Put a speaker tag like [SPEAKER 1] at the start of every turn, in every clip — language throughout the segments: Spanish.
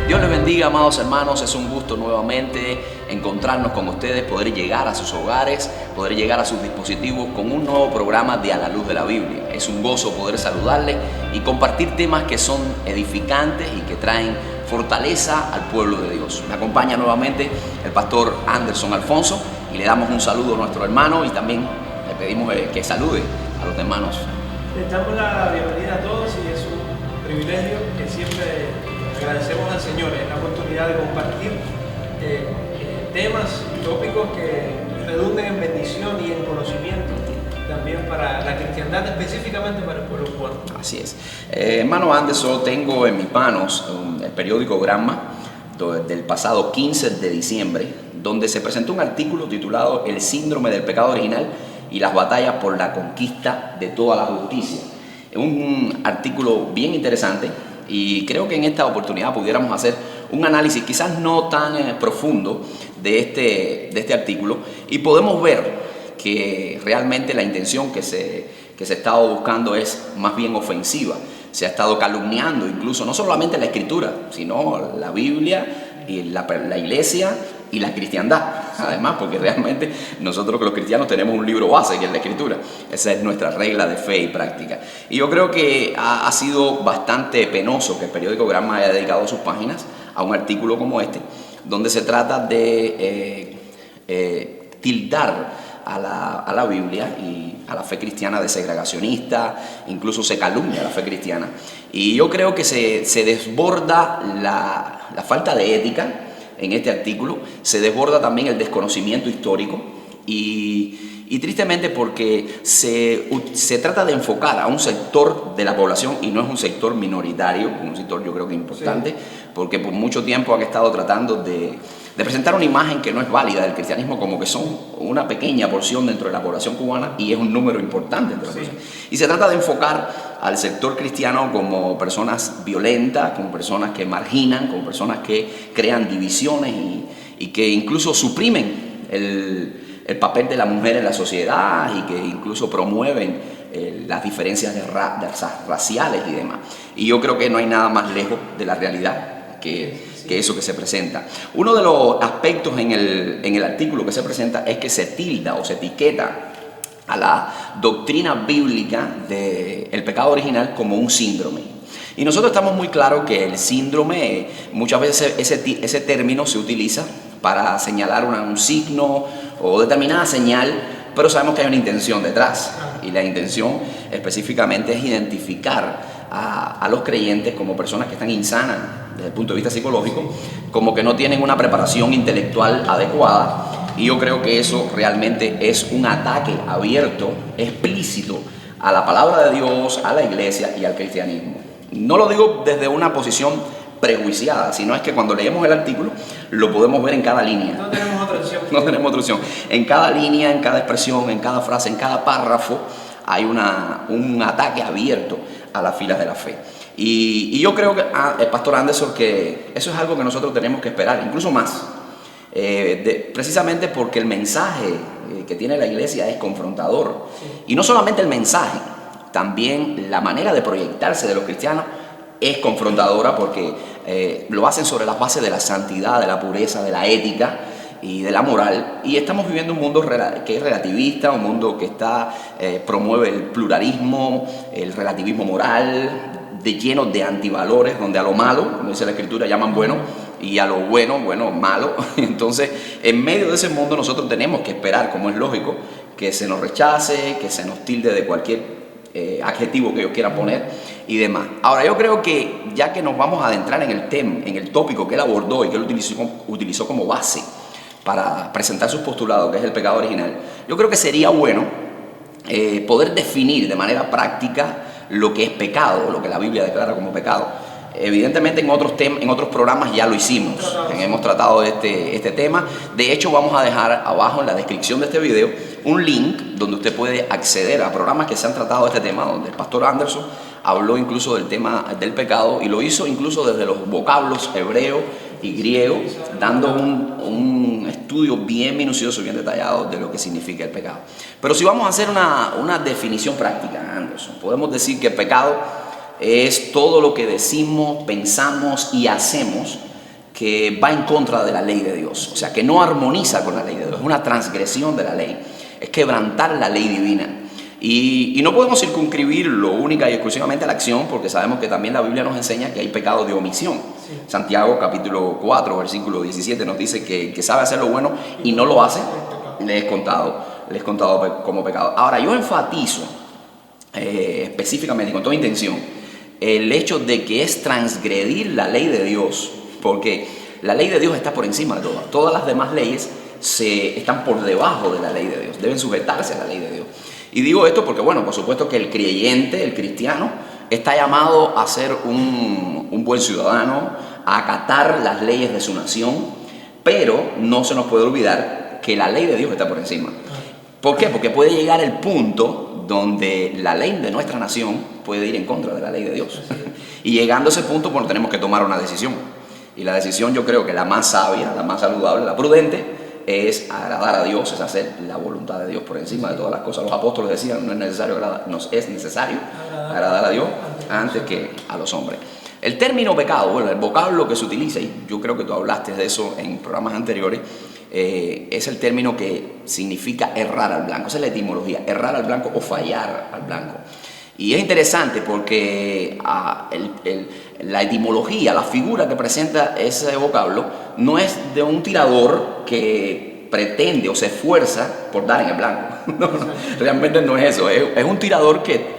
[SPEAKER 1] Dios les bendiga, amados hermanos. Es un gusto nuevamente encontrarnos con ustedes, poder llegar a sus hogares, poder llegar a sus dispositivos con un nuevo programa de A la Luz de la Biblia. Es un gozo poder saludarles y compartir temas que son edificantes y que traen fortaleza al pueblo de Dios. Me acompaña nuevamente el pastor Anderson Alfonso y le damos un saludo a nuestro hermano y también le pedimos que salude a los hermanos.
[SPEAKER 2] Les damos la bienvenida a todos y es un privilegio que siempre agradecemos al Señor en la oportunidad de compartir temas y tópicos que redunden en bendición y en conocimiento también para la cristiandad, específicamente para el pueblo cubano.
[SPEAKER 1] Así es. Hermano Anderson, tengo en mis manos el periódico Gramma del pasado 15 de diciembre, donde se presentó un artículo titulado El síndrome del pecado original y las batallas por la conquista de toda la justicia. Es un artículo bien interesante y creo que en esta oportunidad pudiéramos hacer un análisis quizás no tan profundo de este artículo y podemos ver que realmente la intención que se ha estado buscando es más bien ofensiva. Se ha estado calumniando incluso no solamente la Escritura, sino la Biblia y la iglesia y la cristiandad, además, porque realmente nosotros los cristianos tenemos un libro base que es la Escritura. Esa es nuestra regla de fe y práctica. Y yo creo que ha sido bastante penoso que el periódico Gramma haya dedicado sus páginas a un artículo como este, donde se trata de tildar a la Biblia y a la fe cristiana de segregacionista, incluso se calumnia a la fe cristiana. Y yo creo que se desborda la falta de ética en este artículo, se desborda también el desconocimiento histórico y tristemente porque se trata de enfocar a un sector de la población y no es un sector minoritario, un sector yo creo que importante, sí, porque por mucho tiempo han estado tratando de presentar una imagen que no es válida del cristianismo, como que son una pequeña porción dentro de la población cubana y es un número importante entre la población. Y se trata de enfocar al sector cristiano como personas violentas, como personas que marginan, como personas que crean divisiones y que incluso suprimen el papel de la mujer en la sociedad y que incluso promueven las diferencias raciales y demás. Y yo creo que no hay nada más lejos de la realidad que eso que se presenta. Uno de los aspectos en el artículo que se presenta es que se tilda o se etiqueta a la doctrina bíblica del pecado original como un síndrome. Y nosotros estamos muy claros que el síndrome, muchas veces ese término se utiliza para señalar un signo o determinada señal, pero sabemos que hay una intención detrás. Y la intención específicamente es identificar a los creyentes como personas que están insanas desde el punto de vista psicológico, como que no tienen una preparación intelectual adecuada, y yo creo que eso realmente es un ataque abierto, explícito a la palabra de Dios, a la iglesia y al cristianismo. No lo digo desde una posición prejuiciada, sino es que cuando leemos el artículo lo podemos ver en cada línea.
[SPEAKER 2] No tenemos otra opción.
[SPEAKER 1] No tenemos otra opción. En cada línea, en cada expresión, en cada frase, en cada párrafo hay un ataque abierto a las filas de la fe. Y yo creo que, Pastor Anderson, que eso es algo que nosotros tenemos que esperar, incluso más, precisamente porque el mensaje que tiene la iglesia es confrontador. Sí. Y no solamente el mensaje, también la manera de proyectarse de los cristianos es confrontadora porque lo hacen sobre las bases de la santidad, de la pureza, de la ética y de la moral, y estamos viviendo un mundo que es relativista, un mundo que promueve el pluralismo, el relativismo moral, lleno de antivalores, donde a lo malo, como dice la Escritura, llaman bueno, y a lo bueno, malo. Entonces, en medio de ese mundo nosotros tenemos que esperar, como es lógico, que se nos rechace, que se nos tilde de cualquier adjetivo que ellos quieran poner y demás. Ahora, yo creo que ya que nos vamos a adentrar en el tema, en el tópico que él abordó y que él utilizó como base para presentar sus postulados, que es el pecado original, yo creo que sería bueno poder definir de manera práctica lo que es pecado, lo que la Biblia declara como pecado. Evidentemente en otros programas ya lo hicimos, hemos tratado este tema. De hecho, vamos a dejar abajo en la descripción de este video un link donde usted puede acceder a programas que se han tratado de este tema, donde el pastor Anderson habló incluso del tema del pecado y lo hizo incluso desde los vocablos hebreo y griego, dando un estudio bien minucioso, bien detallado de lo que significa el pecado. Pero si vamos a hacer una definición práctica, Anderson, podemos decir que el pecado es todo lo que decimos, pensamos y hacemos que va en contra de la ley de Dios, o sea, que no armoniza con la ley de Dios, es una transgresión de la ley, es quebrantar la ley divina. Y no podemos circunscribirlo única y exclusivamente a la acción, porque sabemos que también la Biblia nos enseña que hay pecado de omisión. Sí. Santiago capítulo 4, versículo 17 nos dice que sabe hacer lo bueno y no lo hace, le es contado como pecado. Ahora, yo enfatizo específicamente y con toda intención el hecho de que es transgredir la ley de Dios, porque la ley de Dios está por encima de todas. Todas las demás leyes están por debajo de la ley de Dios, deben sujetarse a la ley de Dios. Y digo esto porque, bueno, por supuesto que el creyente, el cristiano, está llamado a ser un buen ciudadano, a acatar las leyes de su nación, pero no se nos puede olvidar que la ley de Dios está por encima. ¿Por qué? Porque puede llegar el punto donde la ley de nuestra nación puede ir en contra de la ley de Dios. Y llegando a ese punto, bueno, tenemos que tomar una decisión. Y la decisión, yo creo que la más sabia, la más saludable, la prudente, es agradar a Dios, es hacer la voluntad de Dios por encima de todas las cosas. Los apóstoles decían, nos es necesario agradar a Dios antes que a los hombres. El término pecado, bueno, el vocablo que se utiliza, y yo creo que tú hablaste de eso en programas anteriores, es el término que significa errar al blanco. Esa es la etimología, errar al blanco o fallar al blanco. Y es interesante porque la etimología, la figura que presenta ese vocablo, no es de un tirador que pretende o se esfuerza por dar en el blanco. No, realmente no es eso. Es un tirador que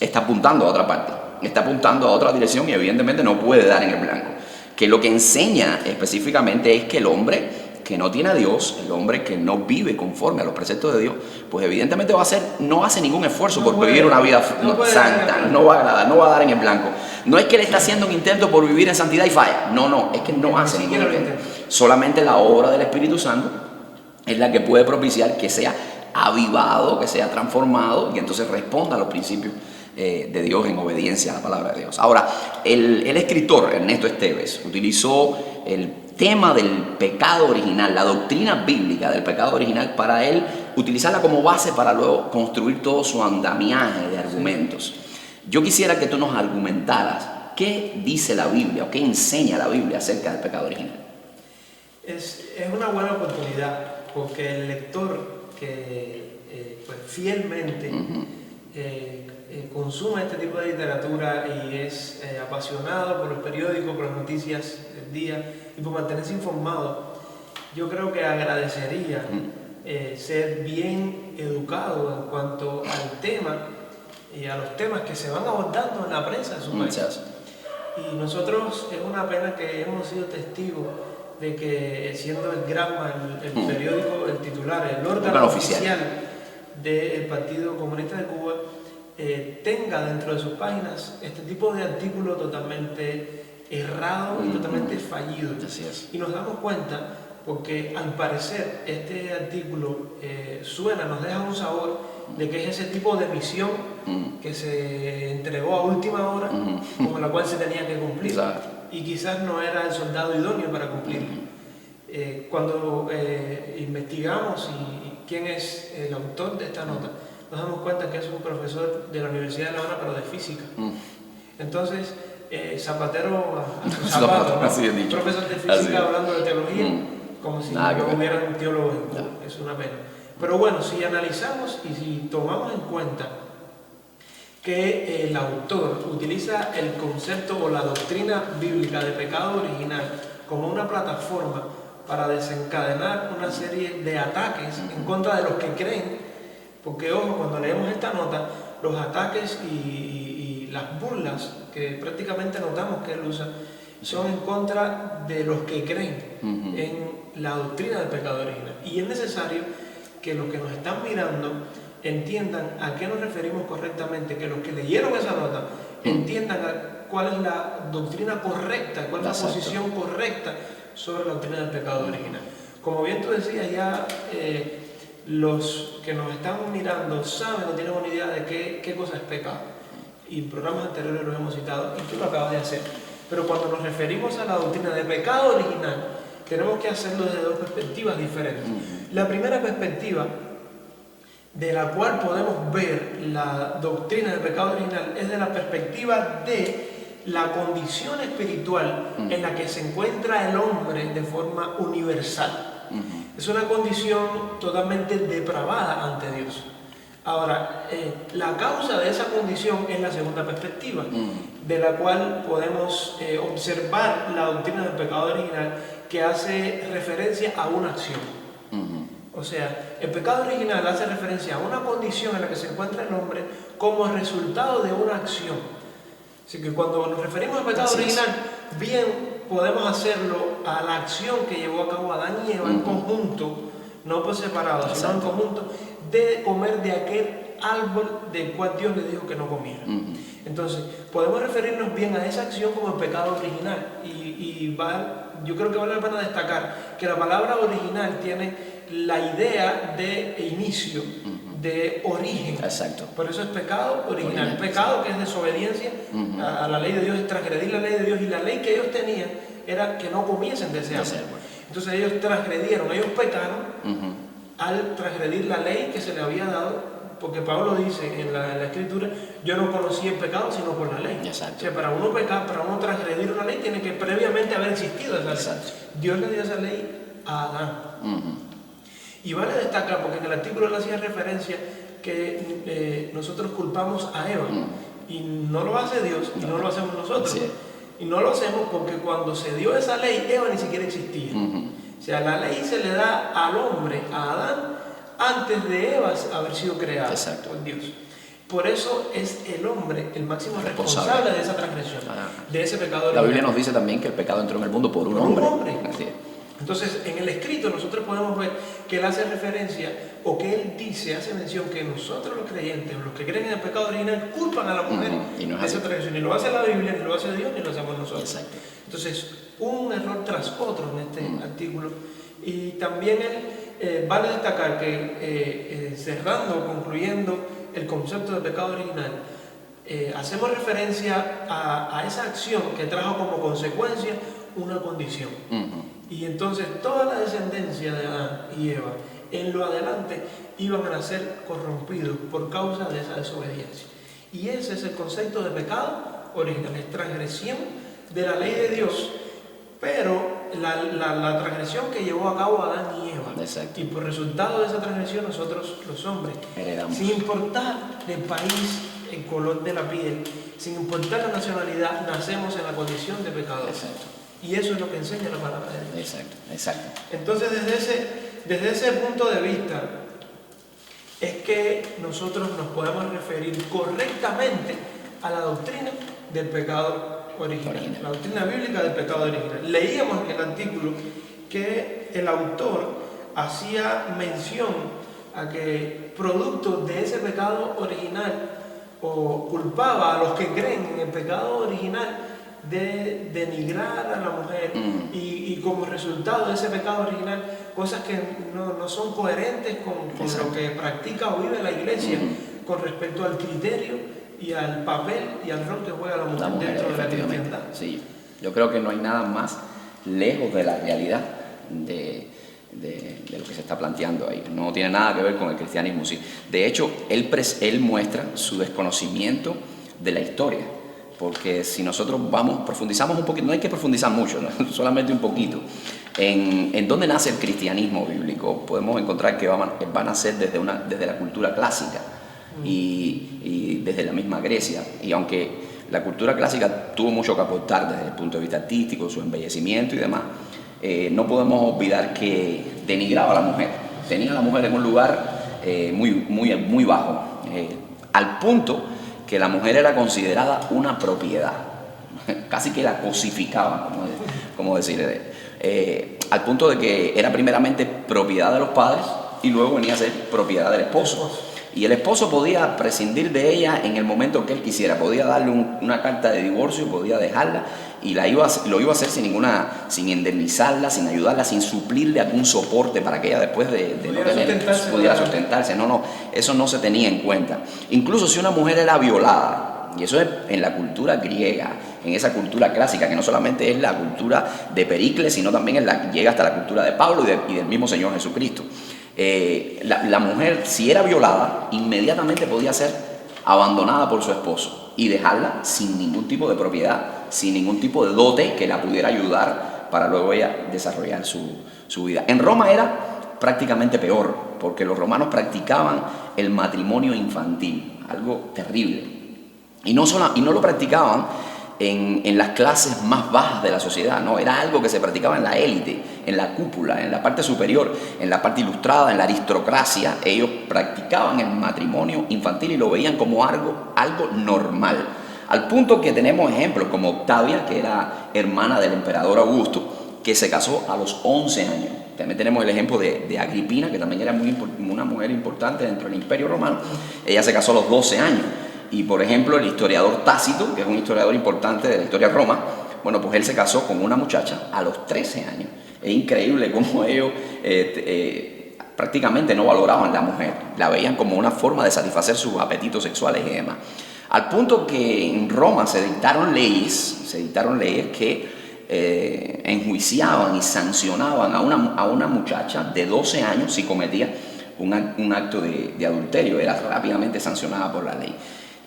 [SPEAKER 1] está apuntando a otra parte, está apuntando a otra dirección y evidentemente no puede dar en el blanco. Que lo que enseña específicamente es que el hombre que no tiene a Dios, el hombre que no vive conforme a los preceptos de Dios, pues evidentemente no hace ningún esfuerzo por vivir una vida santa, no va a agradar, no va a dar en el blanco. No es que él está haciendo un intento por vivir en santidad y falla, no, es que no hace ningún intento. Solamente la obra del Espíritu Santo es la que puede propiciar que sea avivado, que sea transformado y entonces responda a los principios de Dios en obediencia a la palabra de Dios. Ahora, el escritor Ernesto Esteves utilizó el tema del pecado original, la doctrina bíblica del pecado original, para él utilizarla como base para luego construir todo su andamiaje de argumentos. Yo quisiera que tú nos argumentaras qué dice la Biblia o qué enseña la Biblia acerca del pecado original.
[SPEAKER 2] Es una buena oportunidad porque el lector que pues fielmente consume este tipo de literatura y es apasionado por los periódicos, por las noticias del día y por mantenerse informado, yo creo que agradecería ser bien educado en cuanto al tema y a los temas que se van abordando en la prensa de su país. Y nosotros es una pena que hemos sido testigos de que, siendo el Granma, el periódico, el titular, el órgano oficial del Partido Comunista de Cuba, tenga dentro de sus páginas este tipo de artículos totalmente errado y totalmente fallido. Y nos damos cuenta porque al parecer este artículo nos deja un sabor de que es ese tipo de misión que se entregó a última hora, con la cual se tenía que cumplir. Y quizás no era el soldado idóneo para cumplirlo. Cuando investigamos quién es el autor de esta nota, nos damos cuenta que es un profesor de la Universidad de La Habana, pero de física. Entonces, Zapatero a zapato, ¿no? Un profesor de física hablando de teología, como si no hubiera un teólogo en Cuba. Es una pena. Pero bueno, si analizamos y si tomamos en cuenta que el autor utiliza el concepto o la doctrina bíblica de pecado original como una plataforma para desencadenar una serie de ataques en contra de los que creen, porque ojo, cuando leemos esta nota, los ataques y las burlas que prácticamente notamos que él usa son en contra de los que creen en la doctrina del pecado original. Y es necesario que los que nos están mirando entiendan a qué nos referimos correctamente, que los que leyeron esa nota entiendan cuál es la doctrina correcta, cuál es la posición correcta sobre la doctrina del pecado original. Como bien tú decías, ya los que nos están mirando saben o tienen una idea de qué cosa es pecado. Y en programas anteriores lo hemos citado y tú lo acabas de hacer. Pero cuando nos referimos a la doctrina del pecado original, tenemos que hacerlo desde dos perspectivas diferentes. La primera perspectiva de la cual podemos ver la doctrina del pecado original es de la perspectiva de la condición espiritual en la que se encuentra el hombre de forma universal. Es una condición totalmente depravada ante Dios. Ahora, la causa de esa condición es la segunda perspectiva, de la cual podemos observar la doctrina del pecado original, que hace referencia a una acción. O sea, el pecado original hace referencia a una condición en la que se encuentra el hombre como resultado de una acción. Así que cuando nos referimos al pecado original, bien podemos hacerlo a la acción que llevó a cabo Adán y Eva en conjunto, no por separado, sino en conjunto, de comer de aquel árbol del cual Dios le dijo que no comiera. Entonces, podemos referirnos bien a esa acción como el pecado original. Yo creo que vale la pena destacar que la palabra original tiene la idea de inicio, de origen.
[SPEAKER 1] Exacto.
[SPEAKER 2] Por eso es pecado original. Pecado que es desobediencia a la ley de Dios, es transgredir la ley de Dios, y la ley que ellos tenían era que no comiesen de ese árbol. Entonces ellos transgredieron, ellos pecaron al transgredir la ley que se le había dado, porque Pablo dice en la Escritura: yo no conocí el pecado sino por la ley.
[SPEAKER 1] Exacto.
[SPEAKER 2] O sea, para uno pecar, para uno transgredir una ley, tiene que previamente haber existido esa ley.
[SPEAKER 1] Exacto.
[SPEAKER 2] Dios le dio esa ley a Adán. Y vale destacar, porque en el artículo le hacía referencia que nosotros culpamos a Eva, y no lo hace Dios, y no lo hacemos nosotros. Sí. Y no lo hacemos porque cuando se dio esa ley, Eva ni siquiera existía. O sea, la ley se le da al hombre, a Adán, antes de Eva haber sido creado por Dios. Por eso es el hombre el máximo responsable de esa transgresión, de ese pecado.
[SPEAKER 1] La Biblia nos dice también que el pecado entró en el mundo por un hombre. Así es.
[SPEAKER 2] Entonces, en el escrito nosotros podemos ver que él hace referencia, o que él dice, hace mención, que nosotros los creyentes, los que creen en el pecado original, culpan a la mujer de esa transgresión. Ni lo hace la Biblia, ni lo hace Dios, ni lo hacemos nosotros.
[SPEAKER 1] Exacto.
[SPEAKER 2] Entonces, un error tras otro en este artículo. Y también vale destacar que, cerrando, concluyendo el concepto de pecado original, hacemos referencia a esa acción que trajo como consecuencia una condición. Y entonces toda la descendencia de Adán y Eva en lo adelante iban a ser corrompidos por causa de esa desobediencia. Y ese es el concepto de pecado original, es transgresión de la ley de Dios, pero la transgresión que llevó a cabo Adán y Eva.
[SPEAKER 1] Exacto.
[SPEAKER 2] Y por resultado de esa transgresión nosotros los hombres,
[SPEAKER 1] heredamos.
[SPEAKER 2] Sin importar el país, el color de la piel, sin importar la nacionalidad, nacemos en la condición de pecadores.
[SPEAKER 1] Exacto.
[SPEAKER 2] Y eso es lo que enseña la palabra de Dios.
[SPEAKER 1] Exacto.
[SPEAKER 2] Entonces, desde ese punto de vista, es que nosotros nos podemos referir correctamente a la doctrina del pecado original. La doctrina bíblica del pecado original. Leíamos en el artículo que el autor hacía mención a que producto de ese pecado original, o culpaba a los que creen en el pecado original de denigrar a la mujer, y como resultado de ese pecado original, cosas que no son coherentes con lo que practica o vive la iglesia con respecto al criterio y al papel y al rol que juega la mujer dentro de la cristiandad.
[SPEAKER 1] Sí, yo creo que no hay nada más lejos de la realidad de lo que se está planteando ahí. No tiene nada que ver con el cristianismo. Sí. De hecho, él muestra su desconocimiento de la historia. Porque si nosotros profundizamos un poquito, no hay que profundizar mucho, ¿no? Solamente un poquito, en dónde nace el cristianismo bíblico, podemos encontrar que va a nacer desde la cultura clásica y desde la misma Grecia. Y aunque la cultura clásica tuvo mucho que aportar desde el punto de vista artístico, su embellecimiento y demás, no podemos olvidar que denigraba a la mujer, tenía a la mujer en un lugar muy bajo, al punto que la mujer era considerada una propiedad, casi que la cosificaban, como decir, al punto de que era primeramente propiedad de los padres y luego venía a ser propiedad del esposo. Y el esposo podía prescindir de ella en el momento que él quisiera, podía darle una carta de divorcio, podía dejarla, y lo iba a hacer sin indemnizarla, sin ayudarla, sin suplirle algún soporte para que ella después de no tener pudiera sustentarse. No, eso no se tenía en cuenta. Incluso si una mujer era violada, y eso es en la cultura griega, en esa cultura clásica, que no solamente es la cultura de Pericles, sino también llega hasta la cultura de Pablo y del mismo Señor Jesucristo. La mujer, si era violada, inmediatamente podía ser abandonada por su esposo y dejarla sin ningún tipo de propiedad, sin ningún tipo de dote que la pudiera ayudar para luego ella desarrollar su vida. En Roma era prácticamente peor, porque los romanos practicaban el matrimonio infantil, algo terrible. Y no lo practicaban en las clases más bajas de la sociedad, no, era algo que se practicaba en la élite, en la cúpula, en la parte superior, en la parte ilustrada, en la aristocracia. Ellos practicaban el matrimonio infantil y lo veían como algo normal. Al punto que tenemos ejemplos como Octavia, que era hermana del emperador Augusto, que se casó a los 11 años. También tenemos el ejemplo de Agripina, que también era una mujer importante dentro del Imperio Romano. Ella se casó a los 12 años. Y por ejemplo, el historiador Tácito, que es un historiador importante de la historia de Roma, bueno, pues él se casó con una muchacha a los 13 años. Es increíble cómo ellos prácticamente no valoraban la mujer, la veían como una forma de satisfacer sus apetitos sexuales y demás. Al punto que en Roma se dictaron leyes que enjuiciaban y sancionaban a una muchacha de 12 años si cometía un acto de adulterio. Era rápidamente sancionada por la ley.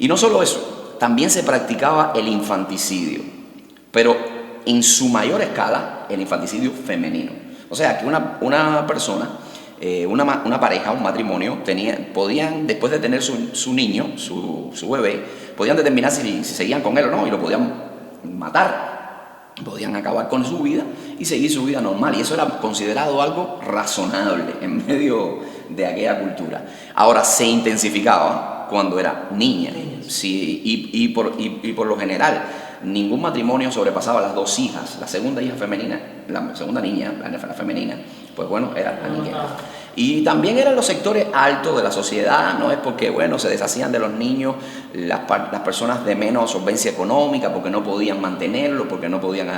[SPEAKER 1] Y no solo eso, también se practicaba el infanticidio, pero en su mayor escala el infanticidio femenino. O sea, que una persona, una pareja, un matrimonio, podían, después de tener su niño, su bebé, podían determinar si seguían con él o no, y lo podían matar, podían acabar con su vida y seguir su vida normal. Y eso era considerado algo razonable en medio de aquella cultura. Ahora, se intensificaba cuando era niña. Sí, y por lo general, ningún matrimonio sobrepasaba las 2 hijas. La segunda hija femenina, la segunda niña, la femenina, pues bueno, era la niña. Y también eran los sectores altos de la sociedad, no es porque, bueno, se deshacían de los niños las personas de menos solvencia económica, porque no podían mantenerlo, porque no podían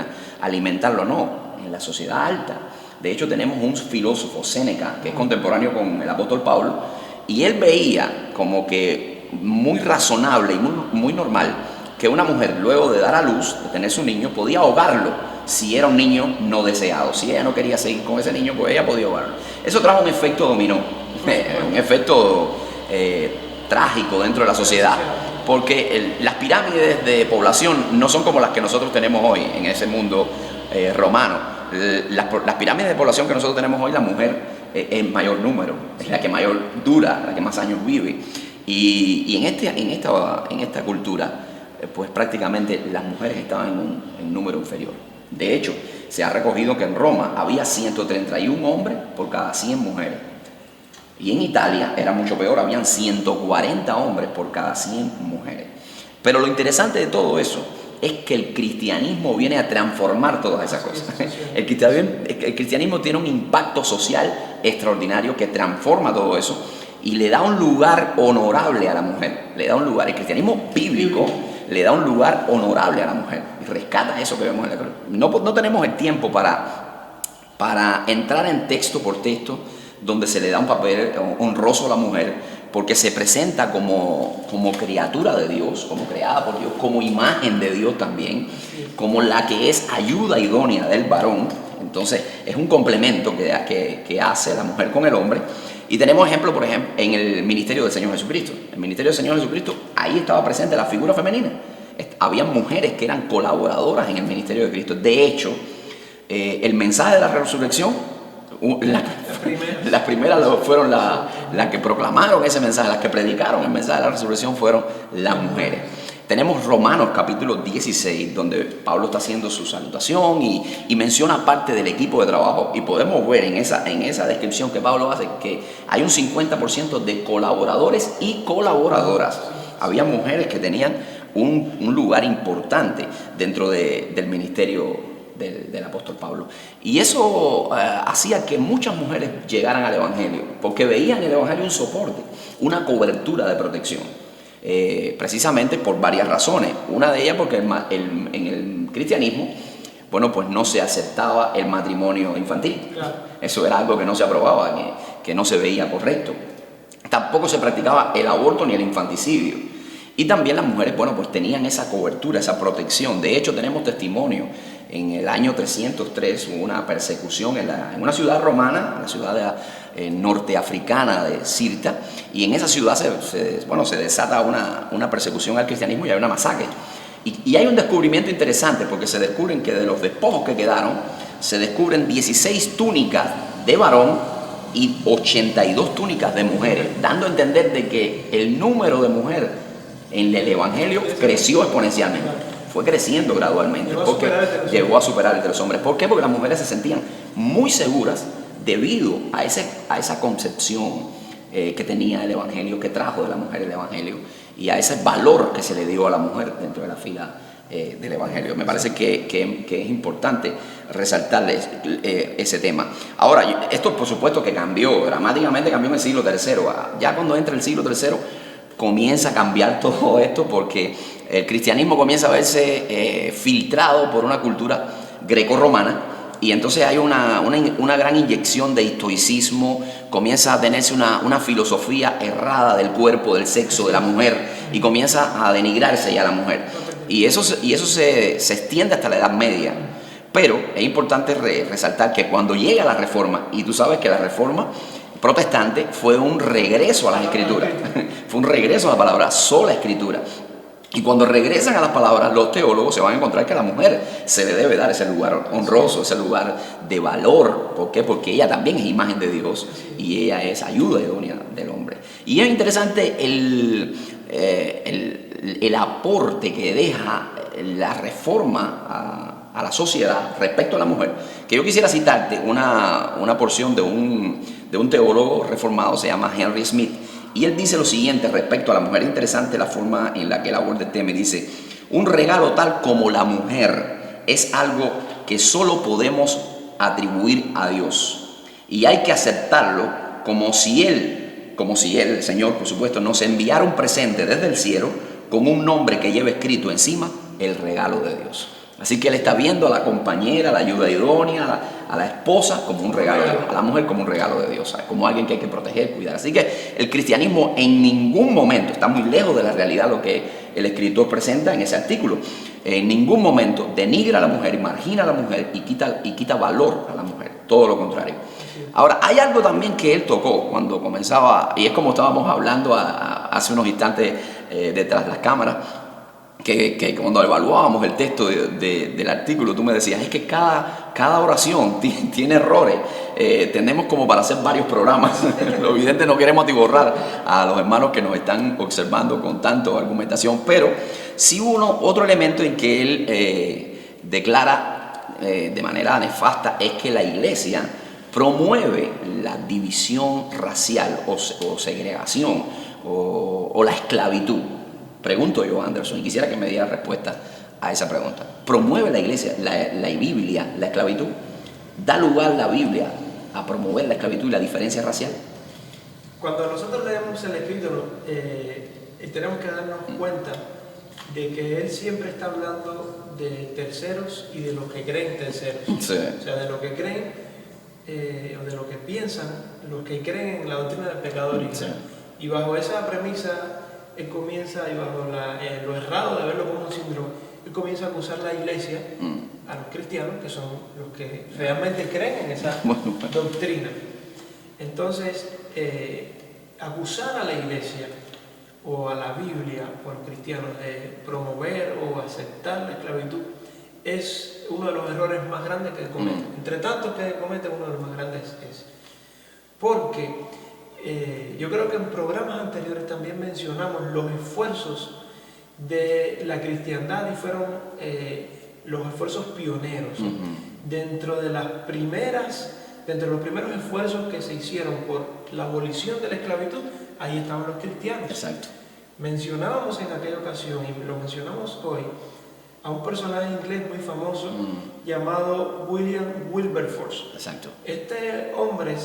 [SPEAKER 1] alimentarlo, no, en la sociedad alta. De hecho, tenemos un filósofo, Séneca, que es contemporáneo con el apóstol Pablo, y él veía como que muy razonable y muy normal que una mujer, luego de dar a luz, de tener su niño, podía ahogarlo si era un niño no deseado. Si ella no quería seguir con ese niño, pues ella podía ahogarlo. Eso trajo un efecto dominó, un efecto trágico dentro de la sociedad, porque las pirámides de población no son como las que nosotros tenemos hoy en ese mundo romano. Las pirámides de población que nosotros tenemos hoy, la mujer es mayor número, es la que mayor dura, la que más años vive. Y en esta cultura, pues prácticamente las mujeres estaban en un número inferior. De hecho, se ha recogido que en Roma había 131 hombres por cada 100 mujeres. Y en Italia era mucho peor, habían 140 hombres por cada 100 mujeres. Pero lo interesante de todo eso es que el cristianismo viene a transformar todas esas cosas. El cristianismo tiene un impacto social extraordinario que transforma todo eso y le da un lugar honorable a la mujer. Le da un lugar, el cristianismo bíblico le da un lugar honorable a la mujer y rescata eso que vemos en la Biblia. No tenemos el tiempo para entrar en texto por texto donde se le da un papel honroso a la mujer, porque se presenta como criatura de Dios, como creada por Dios, como imagen de Dios también, como la que es ayuda idónea del varón. Entonces es un complemento que hace la mujer con el hombre. Y tenemos ejemplo, por ejemplo, en el ministerio del Señor Jesucristo. El ministerio del Señor Jesucristo, ahí estaba presente la figura femenina. Había mujeres que eran colaboradoras en el ministerio de Cristo. De hecho, el mensaje de la resurrección, las primeras fueron las que proclamaron ese mensaje, las que predicaron el mensaje de la resurrección fueron las mujeres. Tenemos Romanos capítulo 16, donde Pablo está haciendo su salutación y menciona parte del equipo de trabajo. Y podemos ver en esa descripción que Pablo hace que hay un 50% de colaboradores y colaboradoras. Había mujeres que tenían un lugar importante dentro del ministerio del apóstol Pablo. Y eso hacía que muchas mujeres llegaran al evangelio, porque veían en el evangelio un soporte, una cobertura de protección. Precisamente por varias razones. Una de ellas porque en el cristianismo, bueno, pues no se aceptaba el matrimonio infantil. Claro. Eso era algo que no se aprobaba, que no se veía correcto. Tampoco se practicaba el aborto ni el infanticidio. Y también las mujeres, bueno, pues tenían esa cobertura, esa protección. De hecho, tenemos testimonio. En el año 303 hubo una persecución en una ciudad romana, la ciudad norteafricana de Sirta, y en esa ciudad se desata una persecución al cristianismo y hay una masacre. Y hay un descubrimiento interesante, porque se descubren que de los despojos que quedaron, se descubren 16 túnicas de varón y 82 túnicas de mujeres, dando a entender de que el número de mujeres en el Evangelio creció exponencialmente. Fue creciendo gradualmente, porque llegó a superar el de los hombres. ¿Por qué? Porque las mujeres se sentían muy seguras debido a esa concepción que tenía el Evangelio, que trajo de la mujer el Evangelio, y a ese valor que se le dio a la mujer dentro de la fila del Evangelio. Me parece que es importante resaltarles ese tema. Ahora, esto por supuesto que cambió, dramáticamente cambió en el siglo III. Ya cuando entra el siglo III comienza a cambiar todo esto, porque el cristianismo comienza a verse filtrado por una cultura greco-romana, y entonces hay una gran inyección de estoicismo, comienza a tenerse una filosofía errada del cuerpo, del sexo, de la mujer, y comienza a denigrarse ya la mujer. Y eso se extiende hasta la Edad Media. Pero es importante resaltar que cuando llega la Reforma, y tú sabes que la Reforma protestante fue un regreso a las Escrituras, fue un regreso a la palabra sola Escritura. Y cuando regresan a las palabras, los teólogos se van a encontrar que a la mujer se le debe dar ese lugar honroso, ese lugar de valor. ¿Por qué? Porque ella también es imagen de Dios y ella es ayuda idónea del hombre. Y es interesante el aporte que deja la Reforma a la sociedad respecto a la mujer, que yo quisiera citarte una porción de un teólogo reformado, se llama Henry Smith, y él dice lo siguiente respecto a la mujer. Es interesante la forma en la que él aborda el tema, y dice: un regalo tal como la mujer es algo que solo podemos atribuir a Dios, y hay que aceptarlo como si él, el Señor, por supuesto, nos enviara un presente desde el cielo con un nombre que lleva escrito encima: el regalo de Dios. Así que él está viendo a la compañera, la ayuda idónea, a la esposa como un regalo de Dios, a la mujer como un regalo de Dios, ¿sabes? Como alguien que hay que proteger, cuidar. Así que el cristianismo en ningún momento, está muy lejos de la realidad lo que el escritor presenta en ese artículo, en ningún momento denigra a la mujer, margina a la mujer y quita valor a la mujer, todo lo contrario. Ahora, hay algo también que él tocó cuando comenzaba, y es como estábamos hablando hace unos instantes detrás de las cámaras, que cuando evaluábamos el texto del artículo, tú me decías: es que cada oración tiene errores. Tenemos como para hacer varios programas. Lo evidente, no queremos atiborrar a los hermanos que nos están observando con tanto argumentación, pero sí otro elemento en que él declara de manera nefasta, es que la iglesia promueve la división racial o segregación o la esclavitud. Pregunto yo, Anderson, y quisiera que me diera respuesta a esa pregunta. ¿Promueve la iglesia, la Biblia, la esclavitud? ¿Da lugar la Biblia a promover la esclavitud y la diferencia racial?
[SPEAKER 2] Cuando nosotros leemos el Escrito, tenemos que darnos cuenta de que él siempre está hablando de terceros y de los que creen terceros. Sí. O sea, de lo que creen o de lo que piensan los que creen en la doctrina del pecador. Sí. Y bajo esa premisa, él comienza, y bajo lo errado de verlo como un síndrome, él comienza a acusar a la iglesia, a los cristianos, que son los que realmente creen en esa doctrina. Entonces, acusar a la iglesia o a la Biblia o a los cristianos de promover o aceptar la esclavitud es uno de los errores más grandes que cometen. Entre tantos que cometen, uno de los más grandes es porque yo creo que en programas anteriores también mencionamos los esfuerzos de la cristiandad, y fueron los esfuerzos pioneros. Dentro de los primeros esfuerzos que se hicieron por la abolición de la esclavitud, ahí estaban los cristianos. Exacto. Mencionábamos en aquella ocasión, y lo mencionamos hoy, a un personaje inglés muy famoso llamado William Wilberforce. Exacto. Este hombre,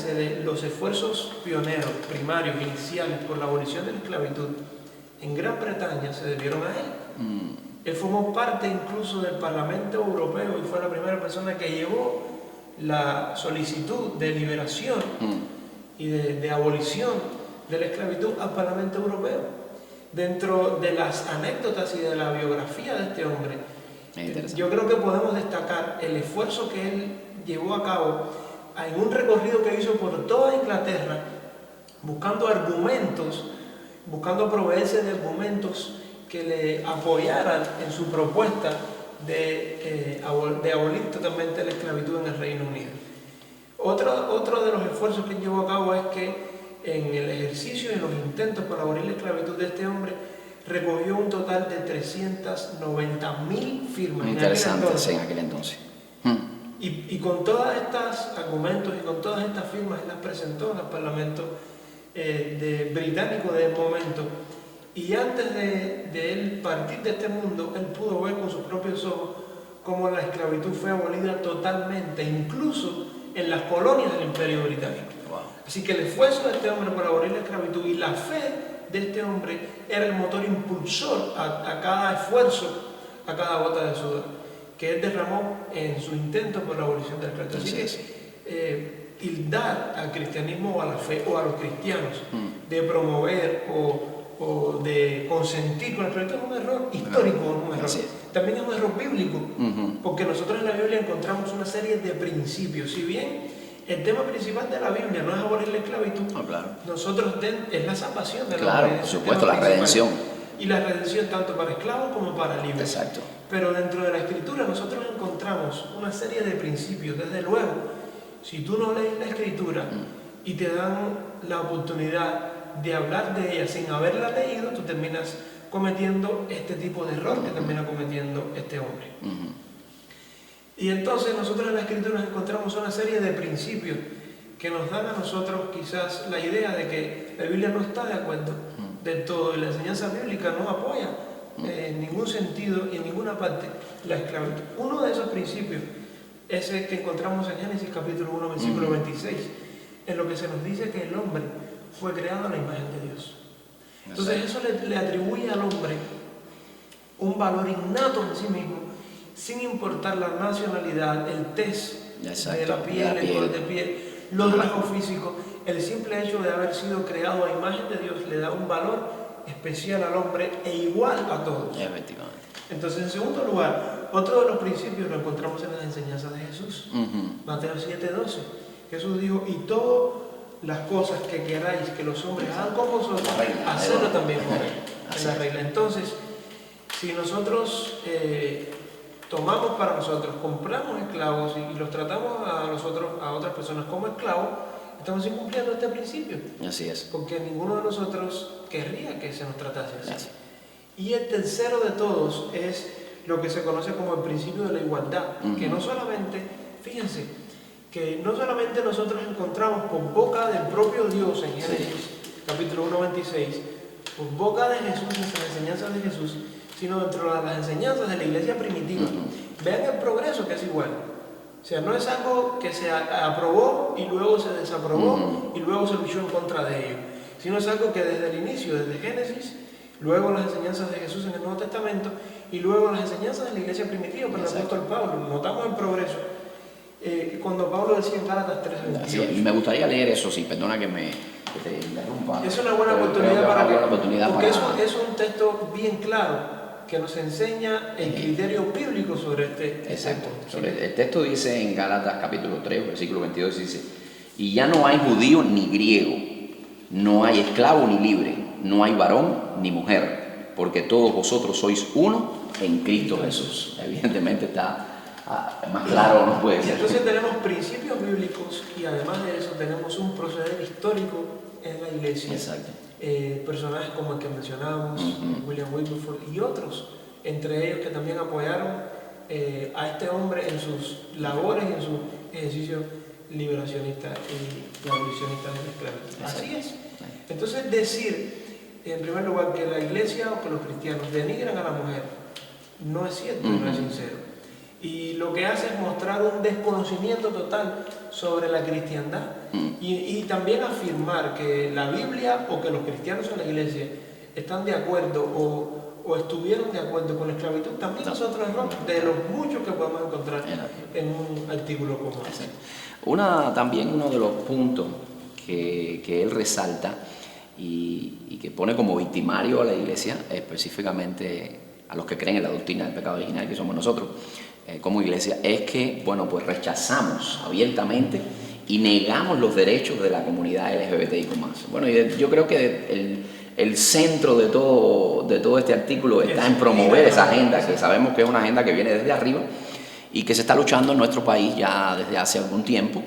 [SPEAKER 2] los esfuerzos pioneros, primarios, iniciales por la abolición de la esclavitud en Gran Bretaña se debieron a él. Él formó parte incluso del Parlamento Europeo y fue la primera persona que llevó la solicitud de liberación y de abolición de la esclavitud al Parlamento Europeo. Dentro de las anécdotas y de la biografía de este hombre, yo creo que podemos destacar el esfuerzo que él llevó a cabo en un recorrido que hizo por toda Inglaterra, buscando argumentos, buscando proveerse de argumentos que le apoyaran en su propuesta de abolir totalmente la esclavitud en el Reino Unido. Otro de los esfuerzos que llevó a cabo es que en el ejercicio y en los intentos para abolir la esclavitud de este hombre, recogió un total de 390.000 firmas.
[SPEAKER 1] Interesante, en aquel entonces.
[SPEAKER 2] Y con todos estos argumentos y con todas estas firmas, él las presentó en el Parlamento británico del momento. Y antes de él partir de este mundo, él pudo ver con sus propios ojos cómo la esclavitud fue abolida totalmente, incluso en las colonias del Imperio Británico.
[SPEAKER 1] Wow.
[SPEAKER 2] Así que el esfuerzo de este hombre por abolir la esclavitud y la fe de este hombre era el motor impulsor a cada esfuerzo, a cada gota de sudor que él derramó en su intento por la abolición de la esclavitud. Así que tildar al cristianismo o a la fe o a los cristianos de promover o de consentir con la esclavitud es un error histórico, un error. También es un error bíblico, porque nosotros en la Biblia encontramos una serie de principios. Si bien el tema principal de la Biblia no es abolir la esclavitud,
[SPEAKER 1] claro.
[SPEAKER 2] Nosotros es la salvación de la
[SPEAKER 1] Claro, por supuesto, la redención.
[SPEAKER 2] Y la redención tanto para esclavos como para libres.
[SPEAKER 1] Exacto.
[SPEAKER 2] Pero dentro de la Escritura nosotros encontramos una serie de principios. Desde luego, si tú no lees la Escritura y te dan la oportunidad de hablar de ella sin haberla leído, tú terminas cometiendo este tipo de error que termina cometiendo este hombre. Y entonces nosotros en la Escritura encontramos una serie de principios que nos dan a nosotros quizás la idea de que la Biblia no está de acuerdo del todo y la enseñanza bíblica no apoya en ningún sentido y en ninguna parte la esclavitud. Uno de esos principios es el que encontramos en Génesis capítulo 1, versículo 26, en lo que se nos dice que el hombre fue creado a la imagen de Dios. Entonces eso le atribuye al hombre un valor innato en sí mismo, sin importar la nacionalidad, el tez de la piel, el color de piel, los rasgos físicos. El simple hecho de haber sido creado a imagen de Dios le da un valor especial al hombre e igual a todos.
[SPEAKER 1] Efectivamente.
[SPEAKER 2] Entonces, en segundo lugar, otro de los principios lo encontramos en las enseñanzas de Jesús. Mateo 7:12. Jesús dijo, y todas las cosas que queráis que los hombres hagan con vosotros, hacedlo también con él. Es la regla. Entonces, si nosotros tomamos para nosotros, compramos esclavos y los tratamos a otras personas como esclavos, estamos incumpliendo este principio.
[SPEAKER 1] Así es.
[SPEAKER 2] Porque ninguno de nosotros querría que se nos tratase así. Y el tercero de todos es lo que se conoce como el principio de la igualdad, que no solamente, fíjense, que no solamente nosotros encontramos por boca del propio Dios en Génesis capítulo 1:26, por boca de Jesús, en las enseñanzas de Jesús, sino dentro de las enseñanzas de la iglesia primitiva. Vean el progreso que es igual. O sea, no es algo que se aprobó y luego se desaprobó y luego se luchó en contra de ello, sino es algo que desde el inicio, desde Génesis, luego las enseñanzas de Jesús en el Nuevo Testamento y luego las enseñanzas de la iglesia primitiva para el apóstol Pablo. Notamos el progreso. Cuando Pablo decía en Gálatas 3:28.
[SPEAKER 1] Me gustaría leer eso, sí, perdona que te interrumpa.
[SPEAKER 2] Es una buena oportunidad porque es un texto bien claro que nos enseña el criterio bíblico sobre este
[SPEAKER 1] Exacto. El texto dice en Gálatas capítulo 3, versículo 22, dice, y ya no hay judío ni griego, no hay esclavo ni libre, no hay varón ni mujer, porque todos vosotros sois uno en Cristo Jesús. Evidentemente está más claro, no puede ser.
[SPEAKER 2] Entonces tenemos principios bíblicos y además de eso tenemos un proceder histórico en la iglesia.
[SPEAKER 1] Exacto.
[SPEAKER 2] Personajes como el que mencionábamos, William Wilberforce y otros, entre ellos que también apoyaron a este hombre en sus labores y en su ejercicio liberacionista y abolicionista de la esclavitud. Así es. Entonces decir, en primer lugar, que la iglesia o que los cristianos denigran a la mujer no es cierto, no es sincero. Y lo que hace es mostrar un desconocimiento total sobre la cristiandad y también afirmar que la Biblia o que los cristianos en la iglesia están de acuerdo o estuvieron de acuerdo con la esclavitud también es otro error de los muchos que podemos encontrar en un artículo como ese.
[SPEAKER 1] También uno de los puntos que él resalta y que pone como victimario a la iglesia, específicamente a los que creen en la doctrina del pecado original, que somos nosotros como iglesia, es que, bueno, pues rechazamos abiertamente y negamos los derechos de la comunidad LGBTIQ+. Bueno, yo creo que el centro de todo este artículo está en promover esa agenda, que sabemos que es una agenda que viene desde arriba y que se está luchando en nuestro país ya desde hace algún tiempo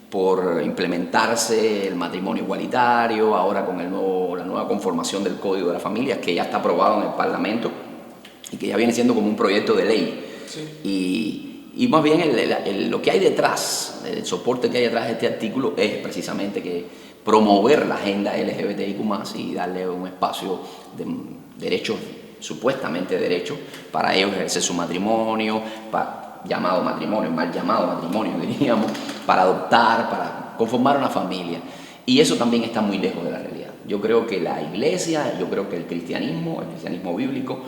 [SPEAKER 1] por implementarse el matrimonio igualitario, ahora con la nueva conformación del Código de la Familia, que ya está aprobado en el Parlamento y que ya viene siendo como un proyecto de ley. Sí. Y más bien lo que hay detrás, el soporte que hay detrás de este artículo es precisamente que promover la agenda LGBTIQ+, y darle un espacio de derechos, supuestamente derechos, para ellos ejercer su matrimonio, llamado matrimonio, mal llamado matrimonio, diríamos, para adoptar, para conformar una familia. Y eso también está muy lejos de la realidad. Yo creo que la iglesia, yo creo que el cristianismo bíblico,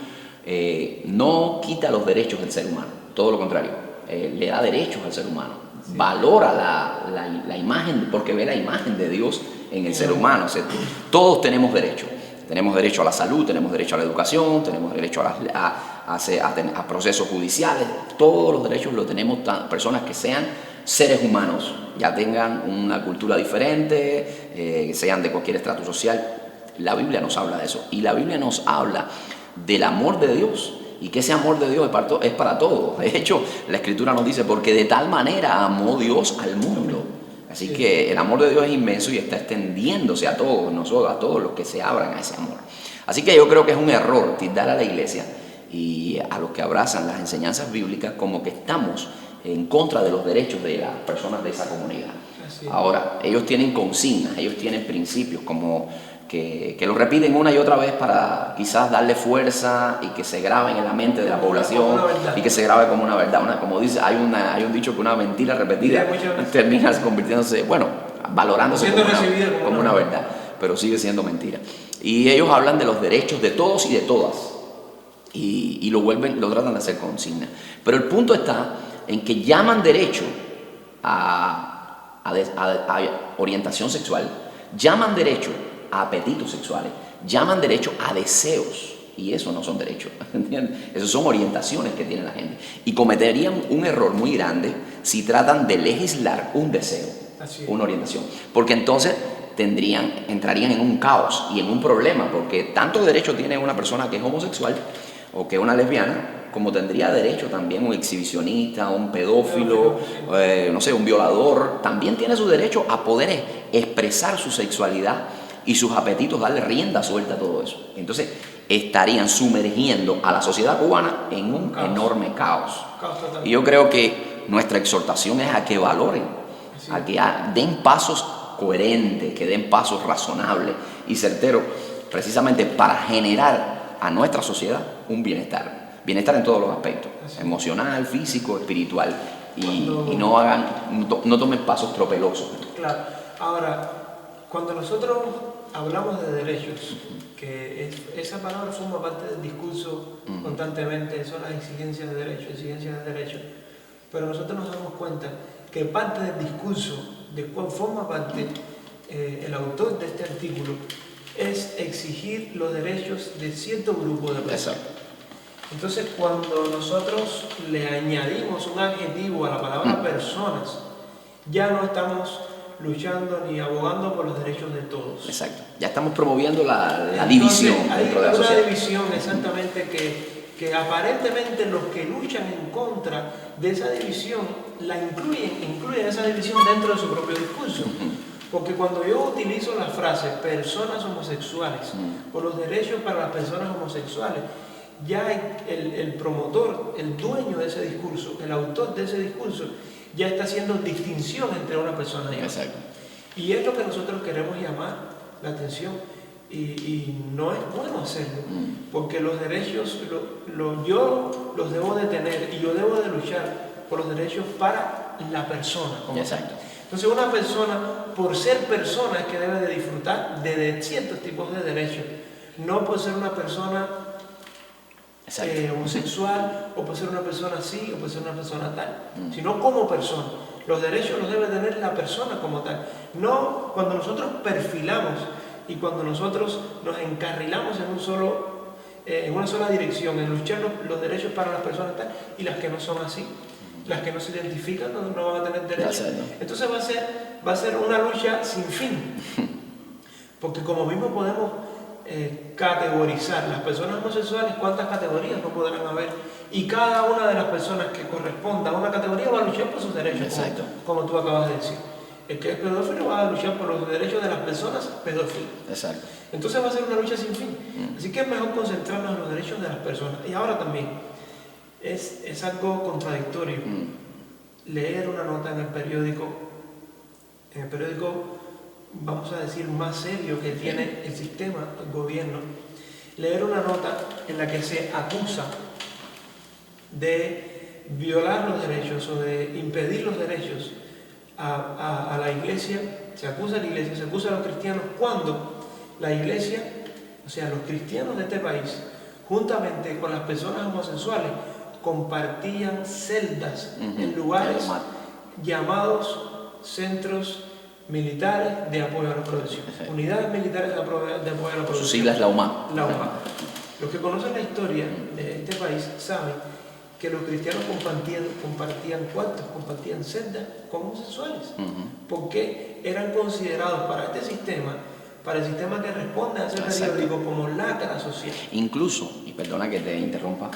[SPEAKER 1] no quita los derechos del ser humano, todo lo contrario, le da derechos al ser humano, valora la imagen, porque ve la imagen de Dios en el ser humano. O sea, todos tenemos derechos. Tenemos derecho a la salud, tenemos derecho a la educación, tenemos derecho a procesos judiciales. Todos los derechos los tenemos personas que sean seres humanos, ya tengan una cultura diferente, sean de cualquier estrato social. La Biblia nos habla de eso, y la Biblia nos habla del amor de Dios, y que ese amor de Dios es para todos. De hecho, la Escritura nos dice, porque de tal manera amó Dios al mundo. Así que el amor de Dios es inmenso y está extendiéndose a todos nosotros, a todos los que se abran a ese amor. Así que yo creo que es un error tildar a la iglesia y a los que abrazan las enseñanzas bíblicas como que estamos en contra de los derechos de las personas de esa comunidad. Ahora, ellos tienen consignas, ellos tienen principios como que lo repiten una y otra vez para quizás darle fuerza y que se graben en la mente de la población y que se grabe como una verdad. Como dice, hay un dicho que una mentira repetida termina convirtiéndose, valorándose como una verdad, pero sigue siendo mentira. Y ellos hablan de los derechos de todos y de todas y lo tratan de hacer consigna. Pero el punto está en que llaman derecho a orientación sexual, llaman derecho a apetitos sexuales, llaman derecho a deseos, y eso no son derechos, ¿entiendes? Eso son orientaciones que tiene la gente, y cometerían un error muy grande si tratan de legislar un deseo, una orientación, porque entonces entrarían en un caos y en un problema, porque tanto derecho tiene una persona que es homosexual o que es una lesbiana, como tendría derecho también un exhibicionista, un pedófilo, un violador. También tiene su derecho a poder expresar su sexualidad y sus apetitos, darle rienda suelta a todo eso. Entonces estarían sumergiendo a la sociedad cubana en un enorme caos. Y yo creo que nuestra exhortación es a que valoren, a que den pasos coherentes, que den pasos razonables y certeros, precisamente para generar a nuestra sociedad un bienestar en todos los aspectos, emocional, físico, espiritual, y no tomen pasos tropelosos.
[SPEAKER 2] Claro. Ahora, cuando nosotros hablamos de derechos, que esa palabra forma parte del discurso constantemente, son las exigencias de derechos, pero nosotros nos damos cuenta que parte del discurso, de cuál forma parte el autor de este artículo, es exigir los derechos de cierto grupo de personas. Entonces, cuando nosotros le añadimos un adjetivo a la palabra personas, ya no estamos luchando ni abogando por los derechos de todos.
[SPEAKER 1] Exacto. Ya estamos promoviendo la división dentro de la sociedad.
[SPEAKER 2] Hay una división exactamente que aparentemente los que luchan en contra de esa división la incluyen esa división dentro de su propio discurso. Porque cuando yo utilizo la frase personas homosexuales o los derechos para las personas homosexuales, ya el promotor, el dueño de ese discurso, el autor de ese discurso, ya está haciendo distinción entre una persona y otra. Y es lo que nosotros queremos llamar la atención. Y no es bueno hacerlo, porque los derechos yo los debo de tener y yo debo de luchar por los derechos para la persona. Entonces una persona, por ser persona, es que debe de disfrutar de ciertos tipos de derechos, no por ser una persona homosexual, o por ser una persona así, o por ser una persona tal, sino como persona. Los derechos los debe tener la persona como tal. No cuando nosotros perfilamos y cuando nosotros nos encarrilamos en una sola dirección, en luchar los derechos para las personas tal, y las que no son así, las que no se identifican no van a tener derechos. Entonces va va a ser una lucha sin fin. Porque como mismo podemos categorizar las personas homosexuales, cuántas categorías no podrán haber, y cada una de las personas que corresponda a una categoría va a luchar por sus derechos, como tú acabas de decir. El que es pedófilo va a luchar por los derechos de las personas pedófilas.
[SPEAKER 1] Exacto.
[SPEAKER 2] Entonces va a ser una lucha sin fin. Así que es mejor concentrarnos en los derechos de las personas. Y ahora también, es algo contradictorio leer una nota en el periódico, vamos a decir, más serio que tiene el sistema, el gobierno, leer una nota en la que se acusa de violar los derechos o de impedir los derechos a la iglesia, se acusa a la iglesia, se acusa a los cristianos, cuando la iglesia, o sea, los cristianos de este país, juntamente con las personas homosexuales, compartían celdas en lugares llamados centros militares de apoyo a la producción. Unidades militares de apoyo a la producción.
[SPEAKER 1] Sus siglas la UMA.
[SPEAKER 2] La UMA. Los que conocen la historia de este país saben que los cristianos compartían cuartos, compartían celdas con homosexuales, porque eran considerados para este sistema, para el sistema que responde a ese periódico, como lacra social.
[SPEAKER 1] Incluso, y perdona que te interrumpa,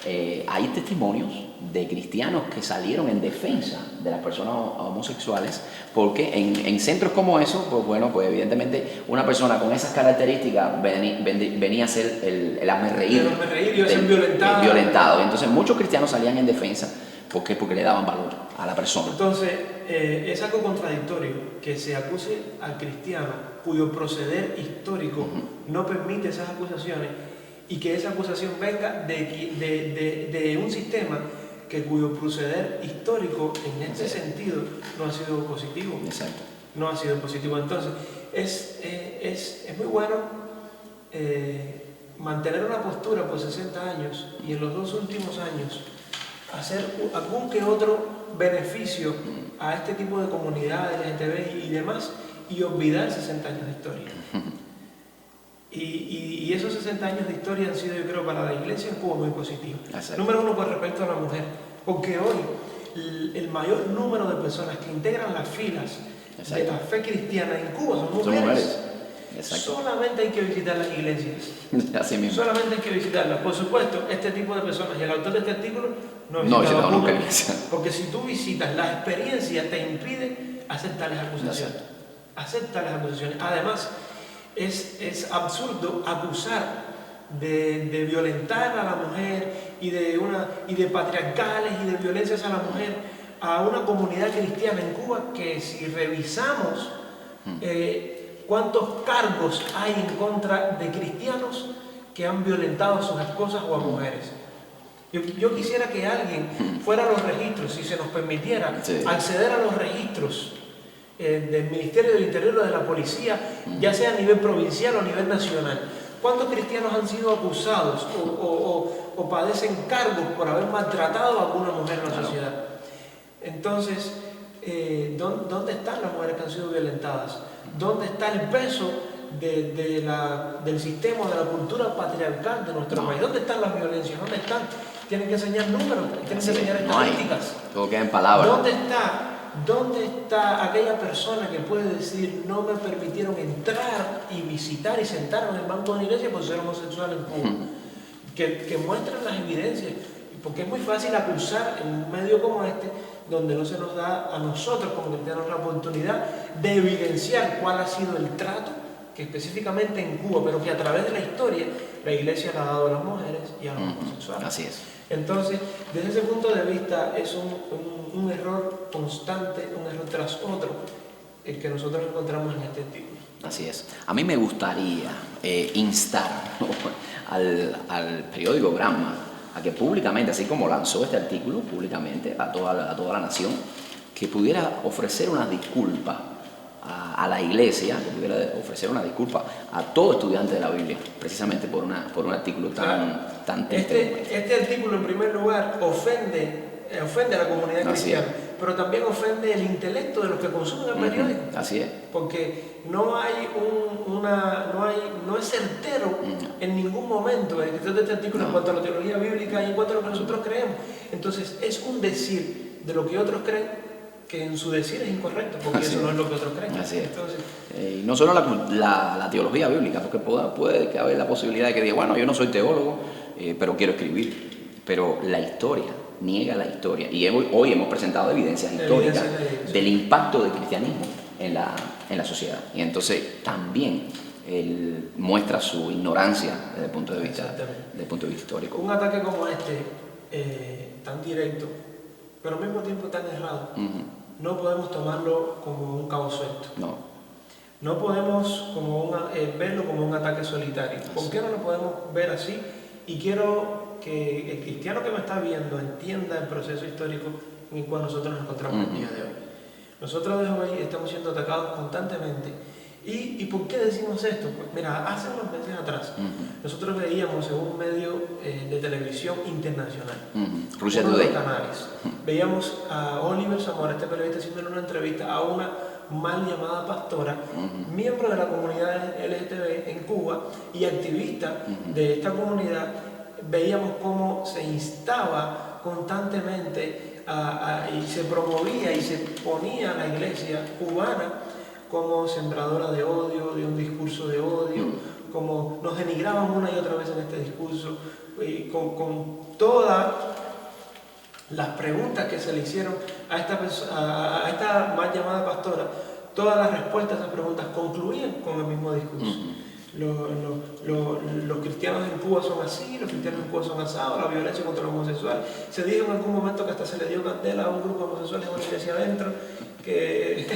[SPEAKER 1] hay testimonios de cristianos que salieron en defensa de las personas homosexuales, porque en centros como eso, pues bueno, pues evidentemente una persona con esas características venía a ser el hazmerreír,
[SPEAKER 2] y a ser violentado.
[SPEAKER 1] Entonces muchos cristianos salían en defensa. ¿Por qué? Porque le daban valor a la persona.
[SPEAKER 2] Entonces, es algo contradictorio que se acuse al cristiano cuyo proceder histórico no permite esas acusaciones, y que esa acusación venga de un sistema cuyo proceder histórico en este sentido no ha sido positivo.
[SPEAKER 1] Exacto.
[SPEAKER 2] No ha sido positivo. Entonces, es muy bueno mantener una postura por 60 años y en los 2 últimos años hacer algún que otro beneficio a este tipo de comunidades, LGTB y demás, y olvidar 60 años de historia. Y esos 60 años de historia han sido, yo creo, para la iglesia en Cuba muy positivos. Número uno, con respecto a la mujer, porque hoy el mayor número de personas que integran las filas de la fe cristiana en Cuba son mujeres. Solamente hay que visitar las iglesias.
[SPEAKER 1] Así mismo.
[SPEAKER 2] Solamente hay que visitarlas. Por supuesto, este tipo de personas, y el autor de este artículo no ha
[SPEAKER 1] visitado nunca
[SPEAKER 2] la iglesia. Porque si tú visitas, la experiencia te impide hacer tales acusaciones. Hacer tales acusaciones. Además, es absurdo acusar de violentar a la mujer y de patriarcales y de violencias a la mujer a una comunidad cristiana en Cuba, que si revisamos cuántos cargos hay en contra de cristianos que han violentado a sus esposas o a mujeres. Yo quisiera que alguien fuera a los registros, si se nos permitiera acceder a los registros del Ministerio del Interior o de la Policía, ya sea a nivel provincial o a nivel nacional. ¿Cuántos cristianos han sido acusados o padecen cargos por haber maltratado a alguna mujer en la sociedad? Entonces, ¿dónde están las mujeres que han sido violentadas? ¿Dónde está el peso del sistema, de la cultura patriarcal de nuestro país? ¿Dónde están las violencias? ¿Dónde están? Tienen que enseñar números, tienen que enseñar estadísticas.
[SPEAKER 1] Todo queda en palabras.
[SPEAKER 2] ¿Dónde está aquella persona que puede decir: no me permitieron entrar y visitar y sentarme en el banco de una iglesia por ser homosexual en Cuba? Que muestren las evidencias, porque es muy fácil acusar en un medio como este, donde no se nos da a nosotros como cristianos la oportunidad de evidenciar cuál ha sido el trato que específicamente en Cuba, pero que a través de la historia la iglesia le ha dado a las mujeres y a los homosexuales.
[SPEAKER 1] Así es.
[SPEAKER 2] Entonces, desde ese punto de vista, es un error constante, un error tras otro, el que nosotros encontramos en este artículo.
[SPEAKER 1] Así es. A mí me gustaría instar, ¿no?, al periódico Granma a que públicamente, así como lanzó este artículo públicamente a toda la nación, que pudiera ofrecer una disculpa a la iglesia, que pudiera ofrecer una disculpa a todo estudiante de la Biblia, precisamente por un artículo tan triste.
[SPEAKER 2] Este artículo, en primer lugar, ofende a la comunidad cristiana, pero también ofende el intelecto de los que consumen el periódico.
[SPEAKER 1] Así es.
[SPEAKER 2] Porque no es certero en ningún momento el escritor de este artículo en cuanto a la teología bíblica y en cuanto a lo que nosotros creemos. Entonces, es un decir de lo que otros creen que en su decir es incorrecto, porque
[SPEAKER 1] Así
[SPEAKER 2] eso
[SPEAKER 1] es.
[SPEAKER 2] no es lo que otros creen.
[SPEAKER 1] Así es.
[SPEAKER 2] Entonces,
[SPEAKER 1] Y no solo la teología bíblica, porque puede que haber la posibilidad de que diga, bueno, yo no soy teólogo, pero quiero escribir. Pero la historia, niega la historia. Y hoy hemos presentado evidencias históricas del impacto del cristianismo en la sociedad. Y entonces también él muestra su ignorancia desde el punto de vista histórico.
[SPEAKER 2] un ataque como este, tan directo, pero al mismo tiempo tan errado, no podemos tomarlo como un cabo suelto. No podemos verlo como un ataque solitario. ¿Por qué no lo podemos ver así? Y quiero que el cristiano que me está viendo entienda el proceso histórico en el cual nosotros nos encontramos el día de hoy. Nosotros de hoy estamos siendo atacados constantemente. ¿Y por qué decimos esto? Pues mira, hace unos meses atrás nosotros veíamos en un medio de televisión internacional,
[SPEAKER 1] Russia
[SPEAKER 2] uno de
[SPEAKER 1] Today.
[SPEAKER 2] los canales, veíamos a Oliver Zamora, este periodista, haciéndole una entrevista a una mal llamada pastora, miembro de la comunidad LGTB en Cuba y activista de esta comunidad. Veíamos cómo se instaba constantemente y se promovía y se ponía a la iglesia cubana como sembradora de odio, de un discurso de odio, como nos denigraban una y otra vez en este discurso, y con todas las preguntas que se le hicieron a esta mal llamada pastora, todas las respuestas a esas preguntas concluían con el mismo discurso. Los cristianos en Cuba son así, los cristianos en Cuba son asados, la violencia contra los homosexuales. Se dijo en algún momento que hasta se le dio candela a un grupo de homosexuales en una iglesia adentro, que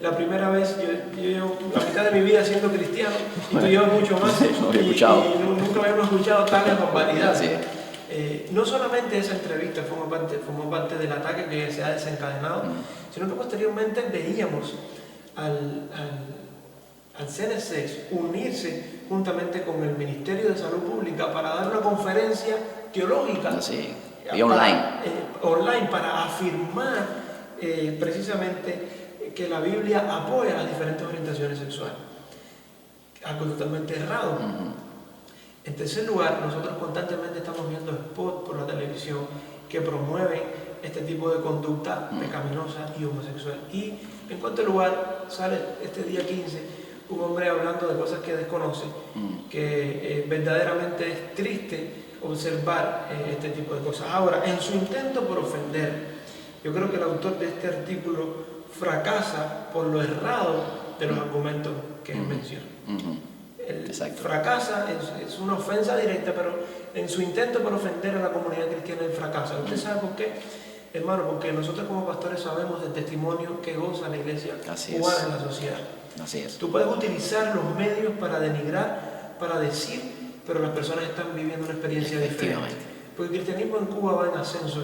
[SPEAKER 2] la primera vez, yo llevo la mitad de mi vida siendo cristiano y tú llevas mucho más, y nunca habíamos escuchado tales barbaridades. No solamente esa entrevista formó parte del ataque que se ha desencadenado, sino que posteriormente veíamos al CNSS unirse juntamente con el Ministerio de Salud Pública para dar una conferencia teológica online para afirmar precisamente que la Biblia apoya las diferentes orientaciones sexuales. Algo totalmente errado. En tercer lugar, nosotros constantemente estamos viendo spots por la televisión que promueven este tipo de conducta pecaminosa y homosexual. Y en cuarto lugar, sale este día 15 un hombre hablando de cosas que desconoce, que verdaderamente es triste observar este tipo de cosas. Ahora, en su intento por ofender, yo creo que el autor de este artículo fracasa por lo errado de los argumentos que él menciona. Fracasa, es una ofensa directa, pero en su intento por ofender a la comunidad cristiana él fracasa. ¿Usted sabe por qué? Hermano, porque nosotros como pastores sabemos del testimonio que goza la iglesia cubana en la sociedad.
[SPEAKER 1] Así es.
[SPEAKER 2] Tú puedes utilizar los medios para denigrar, para decir, pero las personas están viviendo una experiencia diferente. Porque el cristianismo en Cuba va en ascenso.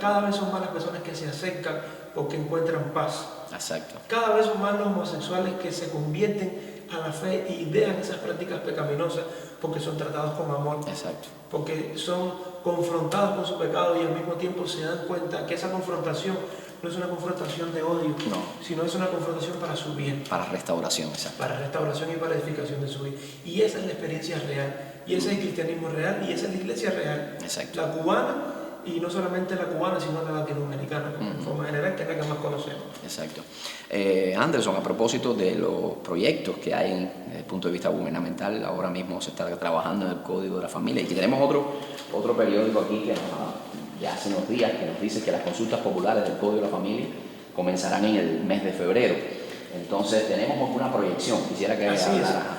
[SPEAKER 2] Cada vez son más las personas que se acercan porque encuentran paz.
[SPEAKER 1] Exacto.
[SPEAKER 2] Cada vez son más los homosexuales que se convierten a la fe y dejan esas prácticas pecaminosas porque son tratados con amor.
[SPEAKER 1] Exacto.
[SPEAKER 2] Porque son confrontados con su pecado y al mismo tiempo se dan cuenta que esa confrontación no es una confrontación de odio, sino es una confrontación para su bien.
[SPEAKER 1] Para restauración, exacto.
[SPEAKER 2] Para restauración y para edificación de su vida. Y esa es la experiencia real. Y ese es el cristianismo real y esa es la iglesia real.
[SPEAKER 1] Exacto.
[SPEAKER 2] La cubana, y no solamente la cubana, sino la latinoamericana, en forma general, que es la que más conocemos.
[SPEAKER 1] Exacto. Anderson, a propósito de los proyectos que hay desde el punto de vista gubernamental, ahora mismo se está trabajando en el Código de la Familia y tenemos otro periódico aquí que ya hace unos días que nos dice que las consultas populares del Código de la Familia comenzarán en el mes de febrero. Entonces tenemos una proyección, quisiera que hablara.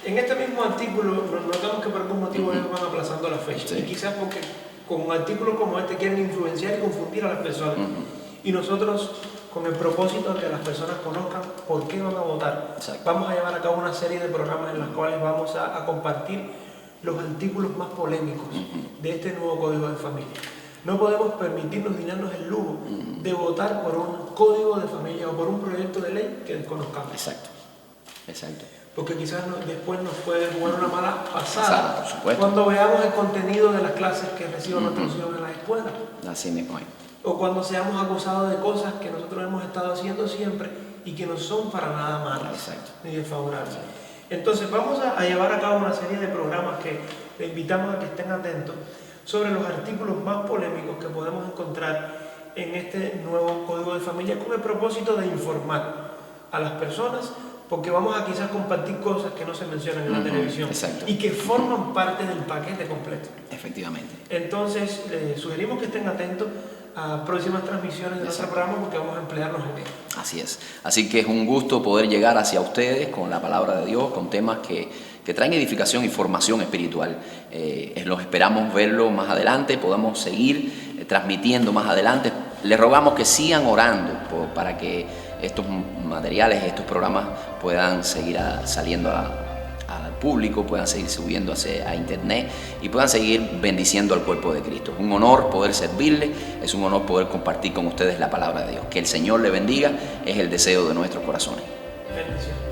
[SPEAKER 2] En este mismo artículo notamos que por algún motivo ellos van aplazando la fecha, y quizás porque con artículos como este quieren influenciar y confundir a las personas. Y nosotros, con el propósito de que las personas conozcan por qué van a votar, vamos a llevar a cabo una serie de programas en los cuales vamos a compartir los artículos más polémicos de este nuevo Código de Familia. No podemos permitirnos dinarnos el lujo de votar por un Código de Familia o por un proyecto de ley que desconozcamos.
[SPEAKER 1] Exacto.
[SPEAKER 2] Porque quizás después nos puede jugar una mala pasada
[SPEAKER 1] por supuesto.
[SPEAKER 2] cuando veamos el contenido de las clases que reciban nuestros hijos en las escuelas.
[SPEAKER 1] Así mismo es.
[SPEAKER 2] O cuando seamos acusados de cosas que nosotros hemos estado haciendo siempre y que no son para nada malas ni desfavorables. Entonces vamos a llevar a cabo una serie de programas que les invitamos a que estén atentos sobre los artículos más polémicos que podemos encontrar en este nuevo código de familia con el propósito de informar a las personas, porque vamos a quizás compartir cosas que no se mencionan en la televisión.
[SPEAKER 1] Exacto.
[SPEAKER 2] Y que forman parte del paquete completo.
[SPEAKER 1] Efectivamente.
[SPEAKER 2] Entonces, sugerimos que estén atentos a próximas transmisiones de nuestro programa, porque vamos a emplearnos en ello.
[SPEAKER 1] Así es. Así que es un gusto poder llegar hacia ustedes con la palabra de Dios, con temas que traen edificación y formación espiritual. Los esperamos verlo más adelante, podamos seguir transmitiendo más adelante. Les rogamos que sigan orando para que estos materiales, estos programas puedan seguir saliendo al público, puedan seguir subiendo a internet y puedan seguir bendiciendo al cuerpo de Cristo. Es un honor poder servirle, es un honor poder compartir con ustedes la palabra de Dios. Que el Señor le bendiga, es el deseo de nuestros corazones.
[SPEAKER 2] Bendición.